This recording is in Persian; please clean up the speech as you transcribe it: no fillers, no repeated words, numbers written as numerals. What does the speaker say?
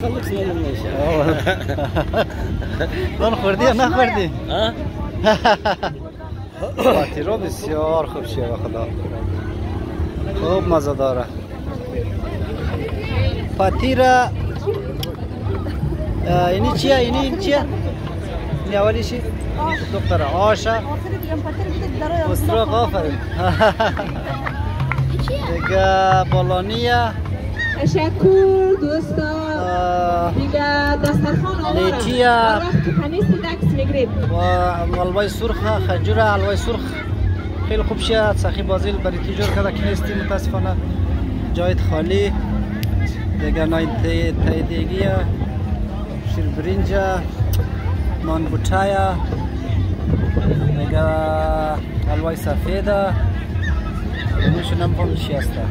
خلص منو میشه. نان خوردی یا نخوردی؟ ها؟ پاتی رو بسیار خوب شیه به خدا. خوب مزه داره. پاتی را اینی چیه؟ این چیه؟ این اولیشی؟ دختره آشه استراق آفرین. دیگه بالانیه. تشکر دوستان. دیگه دسترخوان آواره. لیچیه. وقت تو کنیست دکس میگیرید. و حلوای سرخ، خجور حلوای سرخ خیلی خوب شد. سخی بازیل برای تیجور کرده که نیستی متاسفانه جایت خالی. دیگه نای تایدیگیه، شیر برینجه، نان بوچایه، دیگه حلوای سفیده. نمیشونم فهمت چی هسته.